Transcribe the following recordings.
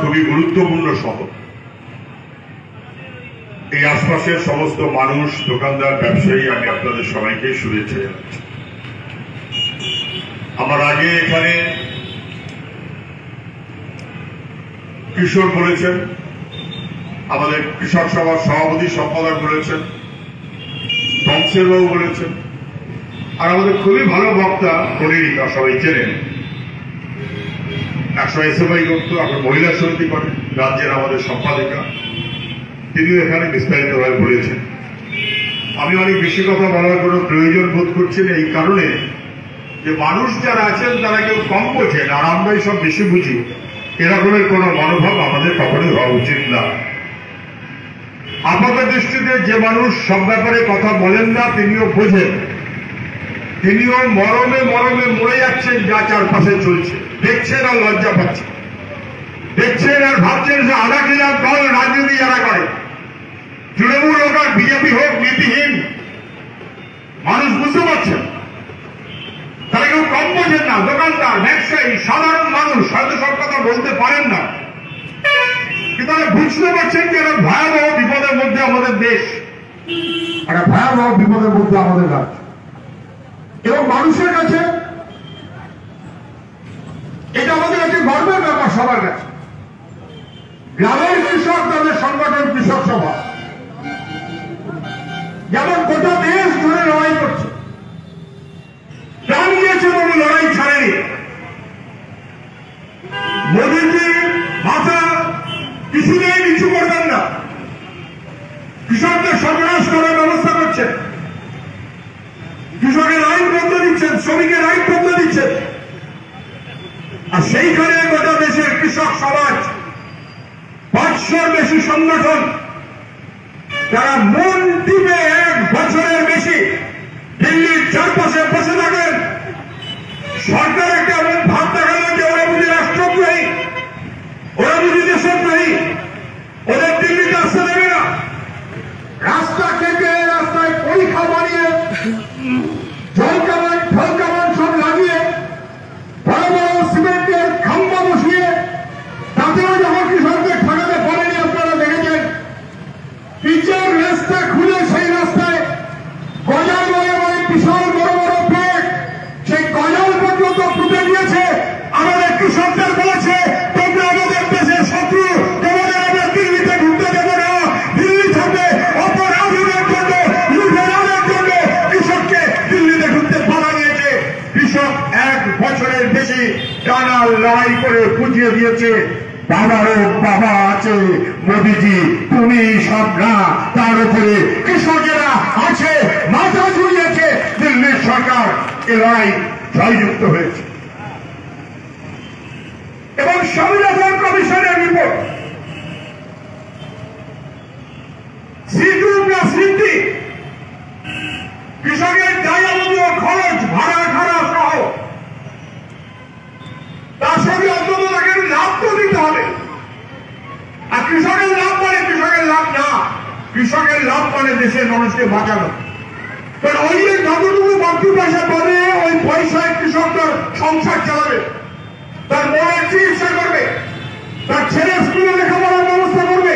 খুবই গুরুত্বপূর্ণ শহর। এই আশপাশের সমস্ত মানুষ, দোকানদার, ব্যবসায়ী, আমি আপনাদের সবাইকে শুভেচ্ছা জানাচ্ছি। আমার আগে এখানে কিশোর বলেছেন, আমাদের কৃষক সভার সভাপতি সম্পাদক বলেছেন, বংশের বাবু বলেছেন, আর আমাদের খুবই ভালো বক্তা কনিরিকা, সবাই চেনেন, 100 এসএফআই করতো, এখন মহিলা সমিতি করেন, রাজ্যের আমাদের সম্পাদিকা, তিনিও এখানে বিস্তারিতভাবে বলেছেন। আমি অনেক বেশি কথা বলার কোনো প্রয়োজন বোধ করছি না, এই কারণে যে মানুষ যারা আছেন তারা কেউ কম বোঝেন আর আমরাই সব বেশি বুঝি, এরকমের কোন মনোভাব আমাদের কখনোই হওয়া উচিত না। আপাত দৃষ্টিতে যে মানুষ সব ব্যাপারে কথা বলেন না, তিনিও বোঝেন, তিনিও মরমে মরমে মরে যাচ্ছেন যা চারপাশে চলছে, দেখছেন আর লজ্জা পাচ্ছেন, দেখছেন আর ভাবছেন যে আধা কিলার দল রাজনীতি যারা করে, তৃণমূল হোক আর বিজেপি হোক, নীতিহীন মানুষ বুঝতে পারছেন, তারা কেউ কম বোঝেন না। দোকানদার, ব্যবসায়ী, সাধারণ মানুষ হয়তো সব কথা বলতে পারেন না, কিন্তু তারা বুঝতে পারছেন যে একটা ভয়াবহ বিপদের মধ্যে আমাদের দেশ, একটা ভয়াবহ বিপদের মধ্যে আমাদের রাজ্য। এবং মানুষের কাছে এটা আমাদের কাছে গর্বের ব্যাপার, সবার কাছে। গ্রামের কৃষক, তাদের সংগঠন কৃষক সভা, যেমন গোটা দেশ ধরে লড়াই করছে, প্রাণ দিয়েছে বলে লড়াই ছাড়েনি। মোদীজি মাথা কিছুতেই নিচু করবেন না, কৃষকদের সর্বনাশ করার ব্যবস্থা করছেন, কৃষকের আইন বন্ধ দিচ্ছেন, শ্রমিকের আইন বন্ধ দিচ্ছেন। আর সেইখানে গোটা দেশের কৃষক সমাজ, 500-র বেশি সংগঠন, যারা মন টিপে 1 বছরের বেশি দিল্লির চারপাশে বসে থাকেন, সরকার একটা এমন ভাব দেখালেন যে ওরা বুঝি রাষ্ট্রদ্রোহী, ওরা বুঝি দেশদ্রোহী, ওদের দিল্লিতে আসতে দেবে না। রাস্তা কেটে, রাস্তায় পরীক্ষা বানিয়ে, জলকামান ঢলকামান সব লাগিয়ে, বড় বড় সিমেন্টের খাম্বা বসিয়ে, তাতেও যখন কৃষকদের ঠকাতে পারেনি, আপনারা দেখেছেন, পিচের রাস্তা খুলে সেই রাস্তায় গজাল বলে বলে বিশাল বড় বড় প্লেট, সেই গজাল পর্যন্ত ফুটে দিয়েছে। আমাদের কৃষকদের বলেছে, তোমরা আমাদের দেশের শত্রু, তোমাদের আমরা দিল্লিতে ঢুকতে দেবো না, দিল্লি থাকবে অপরাধীদের জন্য, লুটেরাদের জন্য কৃষককে দিল্লিতে ঢুকতে বাধা দিয়েছে। কৃষক 1 বছরের বেশি টানা লড়াই করে বুঝিয়ে দিয়েছে, বাবারও বাবা আছে, মোদীজি তুমি সব না, তার উপরে কৃষকেরা আছে, মাথা ঝুলিয়েছে, দিল্লির সরকার এ লড়াই জয়যুক্ত হয়েছে। এবং সংবিধান কমিশনের রিপোর্ট, C2+C3 কৃষকের যাবতীয় খরচ, ভাড়া খাড়া সহ, তার সঙ্গে অন্তত তাকে লাভ তো দিতে হবে। আর কৃষকের লাভ মানে কৃষকের লাভ না, কৃষকের লাভ মানে দেশের মানুষকে বাঁচানো। কারণ ওই যে যতটুকু বাড়তি পয়সা পাবে, ওই পয়সায় কৃষক তার সংসার চালাবে, তার মেয়ের চিকিৎসা করবে, তার ছেলের স্কুলে লেখাপড়ার ব্যবস্থা করবে।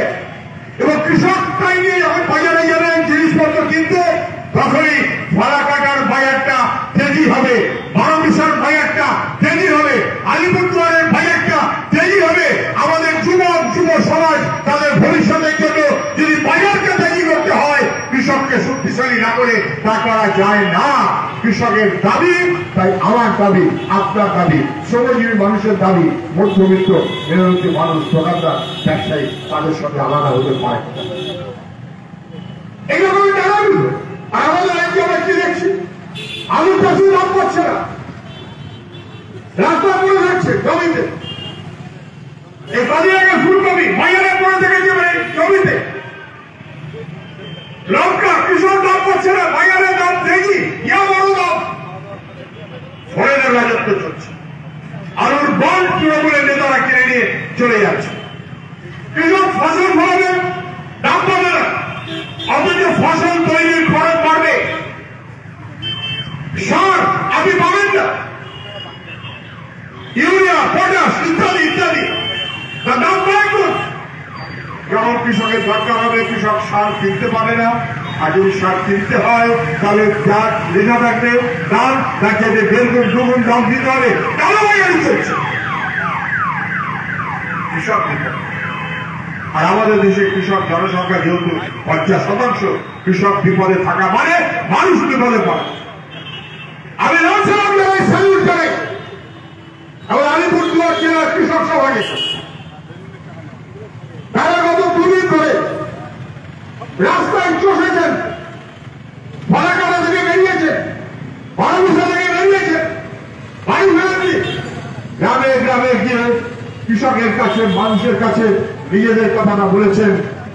এবং কৃষক তাই নিয়ে যখন বাজারে যাবেন জিনিসপত্র কিনতে, তখনই ভাড়া কাটার বাজারটা তেজি হবে, বারোবিশার বাজারটা তেজি হবে, আলিপুরদুয়ারের বাজারটা তেজি হবে। আমাদের যুবক যুব সমাজ তাদের ভবিষ্যতের জন্য যদি বাজারকে তেজি করতে হয়, কৃষককে শক্তিশালী না করে তা করা যায় না। কৃষকের দাবি, তাই আমার দাবি, আপনার দাবি, শ্রমজীবী মানুষের দাবি, মধ্যবিত্ত মেহনতি মানুষ, দোকানদার, ব্যবসায়ী, তাদের সঙ্গে আলাদা হতে পারে। এইরকমই দাঁড়াবি। আর আমাদের রাজ্যে আমরা কি দেখছি, আলু চাষি লাভ করছে না, রাস্তা পড়ে থাকছে জমিতে, এই কালিয়াকে ফুলকপি বাজারে পড়ে থেকে জমিতে, লঙ্কা কৃষক লাভ করছে না, বাজারে দাম দেখি ইয়া বড় দাম, ফরেনের রাজত্ব চলছে। আলুর বন তৃণমূলের নেতারা কিনে নিয়ে চলে যাচ্ছে। কৃষক ফসল ফলাবে, দাম পাবে না, অথচ ফসল তৈরির খরচ বাড়বে, সার আপনি পাবেন না, ইউরিয়া, পটাশ ইত্যাদি ইত্যাদি, দাম বাড়বে। কৃষকের দরকার হবে, কৃষক সার কিনতে পারে না, আর যদি সার কিনতে হয় তাহলে যার লেখা থাকবে দাম তাকে দেড়গুণ দুগুণ দাম দিতে হবে। কালোবাজারি চলছে কৃষক। আর আমাদের দেশে কৃষক জনসংখ্যা যেহেতু 50%, কৃষক বিপদে থাকা মানে মানুষ বিপদে পড়ে। আমি নামছিলাম স্যালুট জানাই এবং আলিপুরদুয়ার জেলার কৃষক সভা গেছে। তারা গত দুদিন ধরে রাস্তায় চষেছেন, ফলাকাটা থেকে বেরিয়েছে, বারোবিশা থেকে বেরিয়েছে, বাড়ি ফেরেননি, গ্রামে গ্রামে গিয়ে কৃষকের কাছে, মানুষের কাছে নিজেদের কথাটা বলেছেন,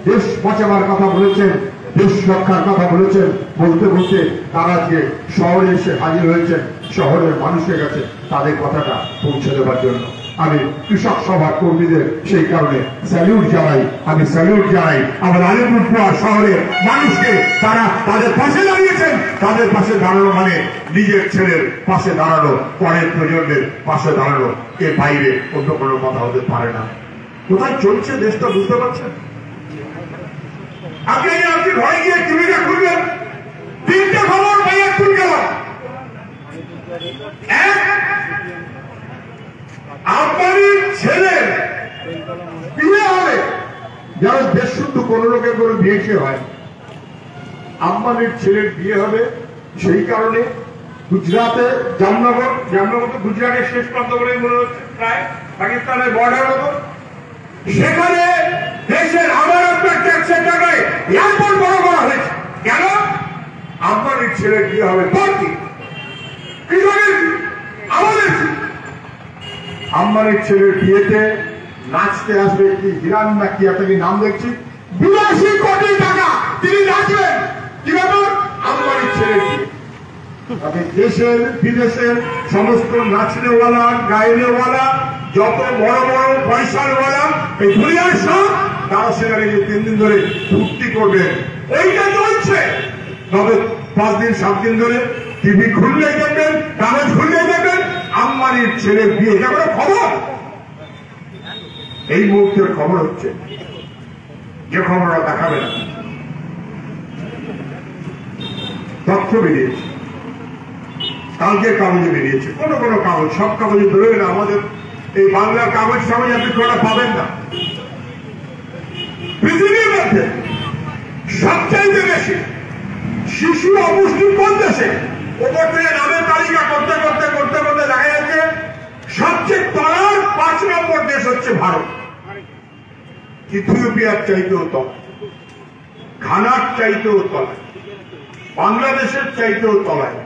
দেশ বাঁচাবার কথা বলেছেন, দেশ রক্ষার কথা বলেছেন। বলতে বলতে তারা আজকে শহরে এসে হাজির হয়েছেন, শহরের মানুষের কাছে তাদের কথাটা পৌঁছে দেওয়ার জন্য। আমি কৃষক সভা কর্মীদের সেই কারণে স্যালিউট জানাই, আমি স্যালিউট জানাই আমার আলিপুরদুয়ার শহরের মানুষকে। তারা তাদের পাশে দাঁড়িয়েছেন। তাদের পাশে দাঁড়ানো মানে নিজের ছেলের পাশে দাঁড়ানো, পরের প্রজন্মের পাশে দাঁড়ানো, এর বাইরে অন্য কোনো কথা হতে পারে না। কোথায় চলছে দেশটা বুঝতে পারছেন? আপনি ঘরে গিয়ে টিভিটা খুলবেন, তিনটে খবর পাইয়া খুল গেল। আম্বানির ছেলে বিয়ে হবে, যারা দেশ শুদ্ধ কোন লোকের কোনো বিয়ে হয়, আম্বানির ছেলের বিয়ে হবে। সেই কারণে গুজরাটে জামনগর তো গুজরাটের শেষ প্রান্ত বলে মনে হচ্ছে, প্রায় পাকিস্তানের বর্ডার মতো, সেখানে দেশের আমানতের ট্যাক্সের টাকায় এয়ারপোর্ট বড় করা হয়েছে। কেন? আম্বানির ছেলের বিয়ে হবে। আমাদের আম্বানির ছেলের বিয়েতে নাচতে আসবে কি হিরান না কি একটা নাম দেখছি, 82 কোটি টাকা তিনি নাচবেন। কি ব্যাপার? আম্বানির ছেলের বিয়ে। তবে দেশের বিদেশের সমস্ত নাচনেওয়ালা, গাইনেওয়ালা, যত বড় বড় পয়সাওয়ালা এই দুনিয়ার সব, তারা সেখানে 3 দিন ধরে ফুর্তি করবে। ওইটা চলছে। তবে 5 দিন 7 দিন ধরে টিভি খুললেই দেখবেন, কাগজ খুললেই দেখবেন আম্বানির ছেলের বিয়ে। এটা কোনো খবর? এই মুহূর্তের খবর হচ্ছে, যে খবরটা দেখাবে না, তথ্য বেরিয়েছে, কালকের কাগজে বেরিয়েছে, কোন কোন কাগজ, সব কাগজে বেরোবে না। আমাদের এই বাংলার কাগজ সবাই আপনি কোনটা পাবেন না। পৃথিবীর মধ্যে সবচাইতে বেশি শিশু অপুষ্টি কোন দেশে? ওপর থেকে নামের তালিকা করতে করতে করতে করতে দেখা যাচ্ছে সবচেয়ে তলার 5 নম্বর দেশ হচ্ছে ভারত। ইথিওপিয়ার চাইতেও তলায়, ঘানার চাইতেও তলায়, বাংলাদেশের চাইতেও তলায়,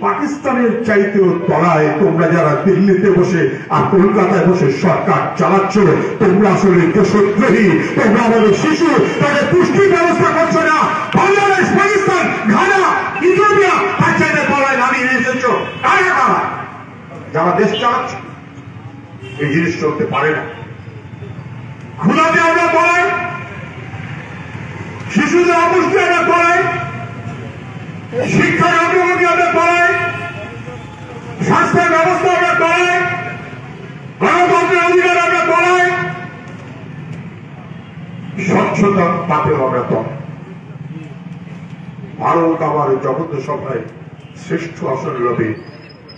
পাকিস্তানের চাইতেও তলায়। তোমরা যারা দিল্লিতে বসে আর কলকাতায় বসে সরকার চালাচ্ছ, তোমরা আসলে দেশদ্রোহী। তোমরা আমাদের শিশু, তাদের পুষ্টির ব্যবস্থা করছো না। বাংলাদেশ, পাকিস্তান, ঘানা, ইথিওপিয়া তার চাইতে তলায় নামিয়ে এসেছ। কারা কারা? যারা দেশ চালাচ্ছ। এই জিনিস চলতে পারে না। ক্ষুধাতে আমরা পড়াই, শিশুদের অপুষ্টি আমরা পড়াই, শিক্ষার অগ্রগতি আমরা পড়াই, স্বাস্থ্যের ব্যবস্থা আমরা পড়াই, গণতন্ত্রের অধিকার আমরা পড়াই, স্বচ্ছতা তাতেও আমরা পড়াই। ভারত আমার জগত সভায় শ্রেষ্ঠ আসন লবে,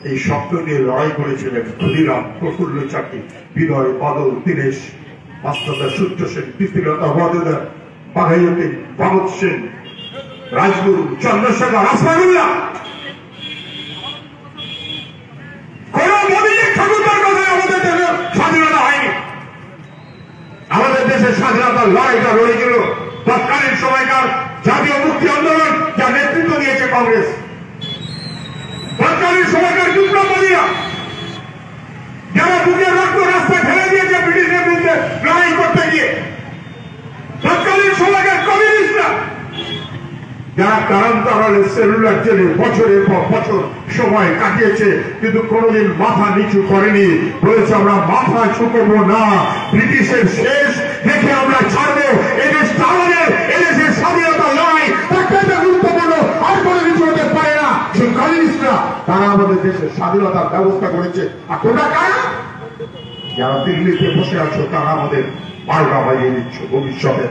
এই স্বপ্ন নিয়ে লড়াই করেছিলেন ক্ষুদিরাম, প্রফুল্ল চাকী, বিনয়, বাদল, দীনেশ, মাস্টারদা, সূর্য সেন, প্রীতিলতা, বদেদা, বাঘাইয়তী, ভগৎ সেন, রাজগুরু, চন্দ্রশেখর, আসমানুল্লাহ। কোন মোদীর ঠাকুরদার কথায় আমাদের দেশে স্বাধীনতা হয়নি। আমাদের দেশের স্বাধীনতার লড়াইটা লড়েছিল তৎকালীন সময়কার জাতীয় মুক্তি আন্দোলন, যার নেতৃত্ব দিয়েছে কংগ্রেস। তৎকালীন সময়কার বিপ্লবীরা, যারা বুকের রক্ত রাস্তায় ফেলে দিয়েছে ব্রিটিশের বিরুদ্ধে লড়াই করতে গিয়ে। তৎকালীন সময়কার কমিউনিস্টরা, যারা কারান্তরালে সেলুলার জেলে বছরের পর বছর সময় কাটিয়েছে, কিন্তু কোনদিন মাথা নিচু করেনি। বলেছে আমরা মাথা ঝুঁকবো না, ব্রিটিশের শেষ দেখে আমরা ছাড়বো। এদেশটা আমাদের, এদেশের স্বাধীনতা লড়াই একটা গুরুত্বপূর্ণ, আর কোনো কিছু হতে পারে না। সেই কমিউনিস্টরা, তারা আমাদের দেশের স্বাধীনতার ব্যবস্থা করেছে। আর তোমরা কারা? যারা দিল্লিতে বসে আছো তারা আমাদের পাল্টা বাজিয়ে দিচ্ছ। ভবিষ্যতে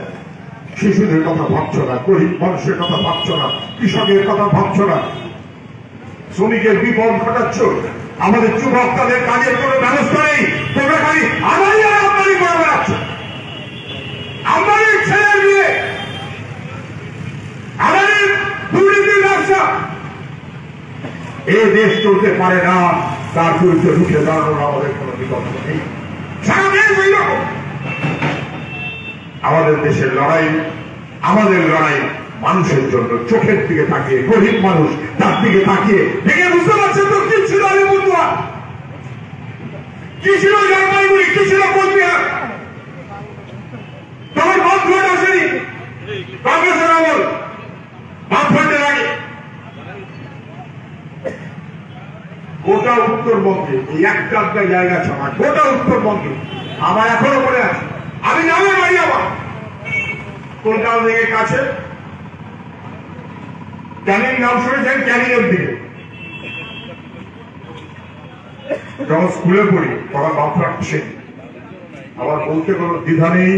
শিশুদের কথা ভাবছো না, গরিব মানুষের কথা ভাবছো না, কৃষকের কথা ভাবছো না, শ্রমিকের বিপদ ঘটাচ্ছ। আমাদের যুবক তাদের কাজের কোন ব্যবস্থা নেই, তোমরা খালি আমারই আর আমদানি করে বেড়াচ্ছ। আমাদের ছেলে মেয়ে, আমাদের দুর্নীতির ব্যবসা, এই দেশ চলতে পারে না। তার বিরুদ্ধে রুখে দাঁড়ানোর আমাদের কোন বিকল্প নেই। সারা দেশ ওই রকম। আমাদের দেশের লড়াই, আমাদের লড়াই মানুষের জন্য, চোখের দিকে তাকিয়ে, গরিব মানুষ তার দিকে তাকিয়ে দেখে বুঝতে পারছেন তো কি ছিল আলিপুরদুয়ার, কি ছিল জলপাইগুড়ি, কি ছিল কোচবিহার। তখন বামফ্রন্ট আসেনি, কংগ্রেসের আমল, বামফ্রন্টের আগে গোটা উত্তরবঙ্গে এই একটা জায়গা ছাড়া গোটা উত্তরবঙ্গে আমার এখনো মনে আছে। আমি নামে বাড়ি আমার কলকাতা থেকে কাছে, ক্যানিং নাম শুনেছেন? ক্যানিং এর দিকে যখন স্কুলে পড়ি তখন বামফ্রন্ট আসেনি। আমার বলতে কোনো দ্বিধা নেই,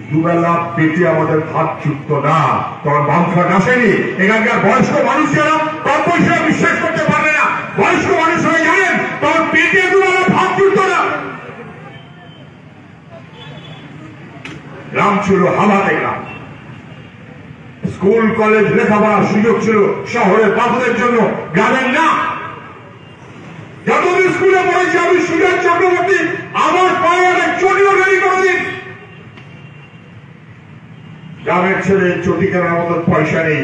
দুবেলা পেটে আমাদের ভাত যুক্ত না, তখন বামফ্রন্ট আসেনি। এখানকার বয়স্ক মানুষ যারা কম বয়সে বিশ্বাস করতে পারবে না, বয়স্ক মানুষ হয়ে জানেন তখন পেটে দুবেলা ভাত যুক্ত না। গ্রাম ছিল হামাতে গ্রাম, স্কুল কলেজ লেখাপড়ার সুযোগ ছিল শহরের বাবুদের জন্য, গ্রামের না। যতদিন স্কুলে পড়েছি আমি সুজাত চক্রবর্তী, আমার পায়ে একটা চটিও রেডি করে দিন। গ্রামের ছেলে চটি কেনার মতো পয়সা নেই,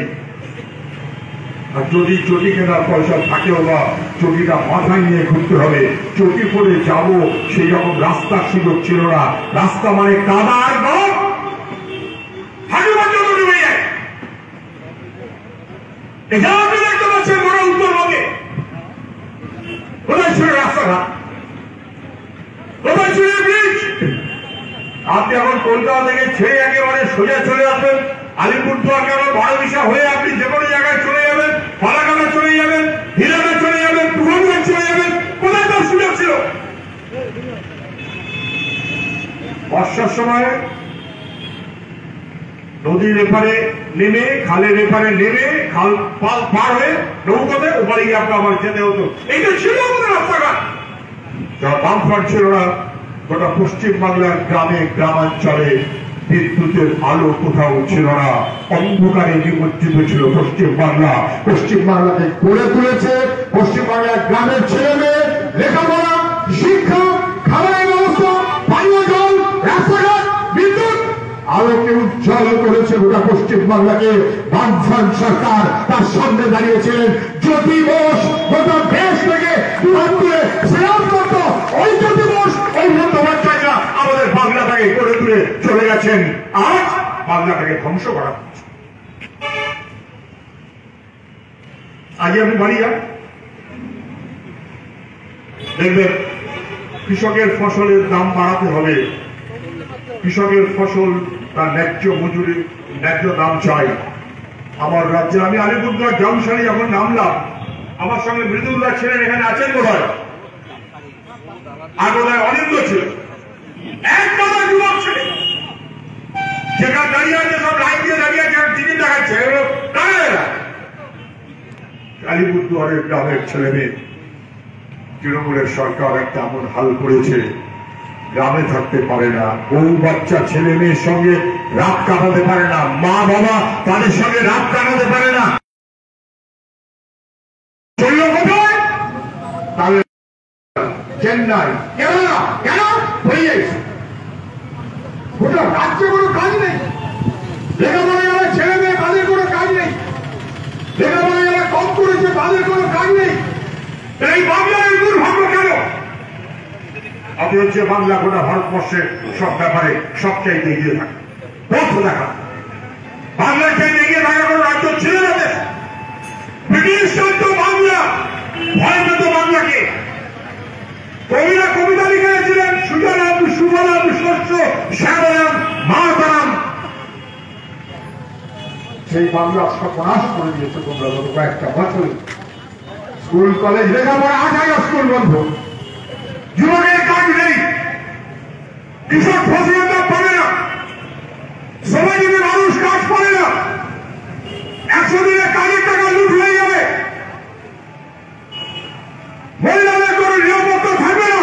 আর যদি চটি কেনার পয়সা থাকেও বা চটিটা মাথায় নিয়ে ঘুরতে হবে, চটি পরে যাব সেই রকম রাস্তার সুযোগ ছিল না। রাস্তা মানে কাদা আর গম, আপনি দেখতে পাচ্ছেন গোটা উত্তরবঙ্গে কোথায় ছিল রাস্তাঘাট, কোথায় ছিল ব্রিজ। আপনি এখন কলকাতা থেকে ছেড়ে একেবারে সোজা চলে আসবেন আলিপুরদুয়ার, কেন বড়বিশা হয়ে আপনি যে কোনো জায়গায় চলে যাবেন, ফালাকাটা চলে যাবেন, হিরাটা চলে যাবেন, পুরনগর চলে যাবেন, কোথায় তার সুযোগ ছিল। বর্ষার সময় নদীর এপারে নেমে, খালের এপারে নেমে, খাল পার হয়ে নৌকাতে ওপারে গিয়ে আপনার আবার যেতে হতো। এইটা ছিল আমাদের রাস্তাঘাট। যারা বামফ্রন্ট ছিল না, গোটা পশ্চিমবাংলার গ্রামে গ্রামাঞ্চলে বিদ্যুতের আলো কোথাও ছিল না, অন্ধকারে নিমজ্জিত ছিল পশ্চিমবাংলা। পশ্চিমবাংলাকে গড়ে তুলেছে পশ্চিমবাংলার গ্রামের ছেলে মেয়ে, লেখাপড়া, শিক্ষা, খাবারের ব্যবস্থা, পানীয় জল, রাস্তাঘাট, বিদ্যুৎ, আলোকে উজ্জ্বল করেছে গোটা পশ্চিমবাংলাকে। বামফ্রন্ট সরকার তার সামনে দাঁড়িয়েছিলেন জ্যোতি বোস, গোটা দেশ থেকে দুহাত তুলে সেরাম করত। ওই জ্যোতি বোস, ওই বন্দ্যোপাধ্যায়রা আমাদের বাংলাটাকে গড়ে তুলে চলে গেছেন। আজ বাংলাটাকে ধ্বংস করা হচ্ছে। আজ আমি বাড়ি যান, দেখবেন কৃষকের ফসলের দাম বাড়াতে হবে, কৃষকের ফসল তার ন্যায্য মজুরি, ন্যায্য দাম চাই। আমার রাজ্যে আমি আলিপুরদুয়ার জংশনে যখন নামলাম, আমার সঙ্গে মৃদুল্লাহ ছিলেন, এখানে আছেন বোধ হয়, আর বোধ হয় অনিন্দ ছিল, এক কথা যুবক ছিল, যেখানে দাঁড়িয়ে আছে সব লাইন দিয়ে দাঁড়িয়ে আছে, টিকিট দেখাচ্ছে, এগুলো কারা এরা? আলিপুরদুয়ারের গ্রামের ছেলে মেয়ে। তৃণমূলের সরকার একটা এমন হাল করেছে, গ্রামে থাকতে পারে না, বউ বাচ্চা ছেলে মেয়ের সঙ্গে রাত কাটাতে পারে না, মা বাবা তাদের সঙ্গে রাত কাটাতে পারে না। চলল কোথায়? তাহলে চেন্নাই, কেরালা, কেন হয়ে গেছে। গোটা রাজ্যে কোনো কাজ নেই, লেখাপড়া যারা ছেলে মেয়ে তাদের কোনো কাজ নেই, লেখাপড়া যারা কম করেছে তাদের কোনো কাজ নেই। এই বাংলার দুর্ভাগ্য কেন? আপনি হচ্ছে বাংলা গোটা ভারতবর্ষে সব ব্যাপারে সবচাইতে এগিয়ে থাকে, পথ দেখা। বাংলার চাইতে এগিয়ে থাকা কোনো রাজ্য ছিল না। ব্রিটিশ রাজ্য বাংলা, ভয় পেত বাংলাকে। কবিরা কবিতা লিখেছিলেন, সুজলাম সুফলাম শস্য শ্যামলাম মাতরম। সেই বাংলা সর্বনাশ করে দিয়েছে তোমরা গত কয়েকটা বছর। স্কুল কলেজ লেখাপড়া 8 হাজার স্কুল বন্ধ, যুবকের কাজ নেই, কৃষক ফসলের দাম পাবে না, শ্রমজীবী মানুষ কাজ পাবে না, 100 দিনে কাজের টাকা লুট হয়ে যাবে, মহিলাদের কোনো নিরাপত্তা থাকবে না।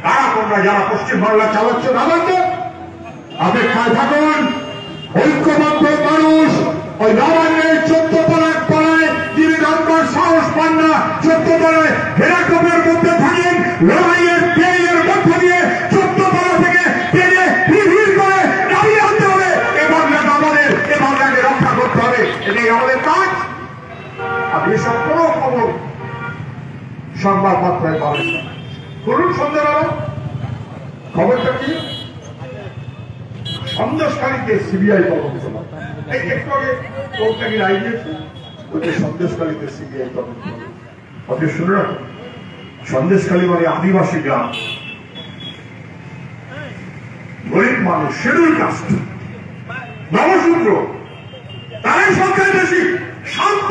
তারা তোমরা যারা পশ্চিমবাংলা চালাচ্ছ নামান্দের অপেক্ষায় থাকুন। ঐক্যবদ্ধ মানুষ ওই নবান্নের 14 পাড়ায় যিনি নামবার সাহস পান না, 14 পাড়ায় হেরাকপের মধ্যে থাকেন, লড়াইয়ের পেয়ের মধ্য দিয়ে 14 পাড়া থেকে পেয়ে হিড় করে নামিয়ে আনতে হবে। এ বাংলাকে আমাদের, এ বাংলাকে রক্ষা করতে হবে, এটাই আমাদের কাজ। আর এসব কোনো খবর সংবাদপত্রে পাবেন না। করুন সন্ধ্যাবেলা খবরটা কি, সন্দেশকারীকে সিবিআই তদন্ত। এই একটু আগে কোর্টটাকে রায় দিয়েছে, ওদের সন্দেশকারীতে সিবিআই তদন্ত। আপনি শুনে রাখুন, সন্দেশকালী মানে আদিবাসী গ্রাম, গরিব মানুষ, শিডিউল কাস্ট, নবশূদ্র, তারাই সংখ্যায় বেশি, শান্ত,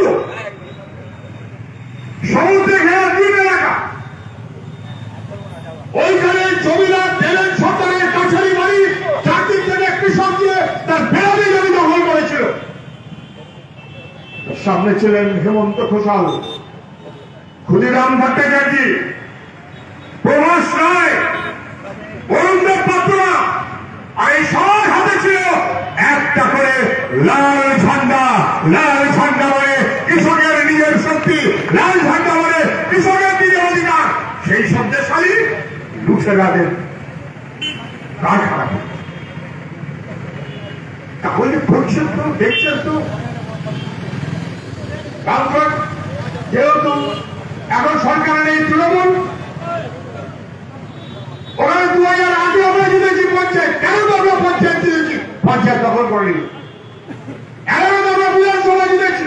সমুদ্রে ঘেরা দ্বীপ এলাকা। ওইখানে জমিদার দেবেন সরকারের কাছারি বাড়ি, চারদিক থেকে কৃষক দিয়ে তার বেড়াবি জমি দখল করেছিল। সামনে ছিলেন হেমন্ত ঘোষাল, ক্ষুদিরাম ভট্টাচার্য, প্রভাস রায়, অরুণদেব পাত্রা, আর এই সবার হাতে ছিল একটা করে লাল ঝান্ডা। লাল ঝান্ডা মানে কৃষকের নিজের শক্তি, লাল ঝান্ডা মানে কৃষকের নিজের অধিকার। সেই সন্দেশালী লুটেরাদের কারখানা। তাহলে করছেন তো, দেখছেন তো। তারপর যেহেতু এখন সরকারের এই তৃণমূল, ওখানে 2008 আমরা জিতেছি পঞ্চায়েত। কেন তো আমরা পঞ্চায়েত জিতেছি? পঞ্চায়েত দখল করেনি। 11 আমরা বিধানসভা জিতেছি।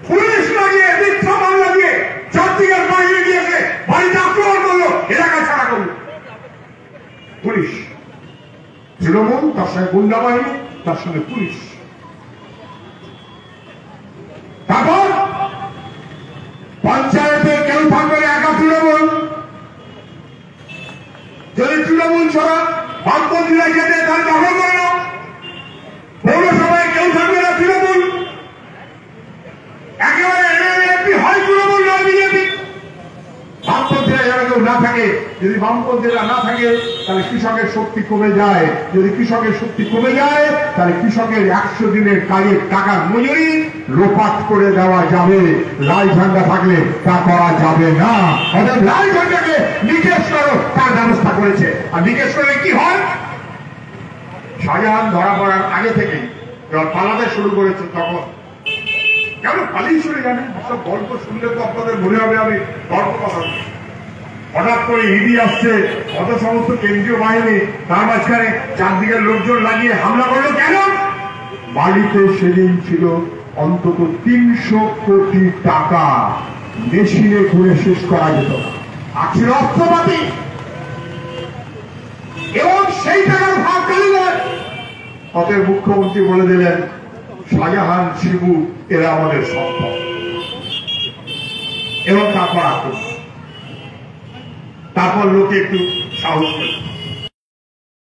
পুলিশ লাগিয়ে, মিথ্যা মামলা দিয়ে, চারদিকের বাহিনী দিয়েছে, বাড়িতে আক্রমণ করলো, এলাকা ছাড়া করলো পুলিশ। তৃণমূল, তার সঙ্গে গুন্ডা বাহিনী, তার সঙ্গে পুলিশ। তারপর পঞ্চায়েতে কেউ থাকবে একা তৃণমূল। যদি তৃণমূল ছাড়া বামপন্থীরা যেতে তাহলে দখল করে নাও। পৌরসভায় কেউ থাকবে না তৃণমূল, একেবারে এমপি হয় তৃণমূল, নয় বিজেপি। বামপন্থীরা যারা কেউ না থাকে, যদি বামপন্থীরা না থাকে তাহলে কৃষকের শক্তি কমে যায়। যদি কৃষকের শক্তি কমে যায় তাহলে কৃষকের 100 দিনের কাজের টাকার মজুরি লোপাট করে দেওয়া যাবে। লাল ঝান্ডা থাকলে তা করা যাবে না। অর্থাৎ লাল ঝান্ডাকে নিকেশ করো, তার ব্যবস্থা করেছে। আর নিকেশ করলে কি হয়? শাহজাহান ধরা পড়ার আগে থেকে যখন পালাতে শুরু করেছে, তখন কেন পালিয়ে চলে জানেন? সব গল্প শুনলে তো আপনাদের মনে হবে আমি গল্প কথা। হঠাৎ করে ইডি আসছে, কত সমস্ত কেন্দ্রীয় বাহিনী, তার মাঝখানে চারদিকের লোকজন লাগিয়ে হামলা করলো। কেন? বাড়িতে সেদিন ছিল অন্তত 300 কোটি টাকা, মেশিনে ঘুরে শেষ করা যেত না। আর ছিল অস্ত্রপাতি, এবং সেই টাকার ভাগ কালি নয়। অতএব মুখ্যমন্ত্রী বলে দিলেন, শাহজাহান, শিবু এরা আমাদের সম্পদ। এবং তারপর লোকে একটু সাহস পেল।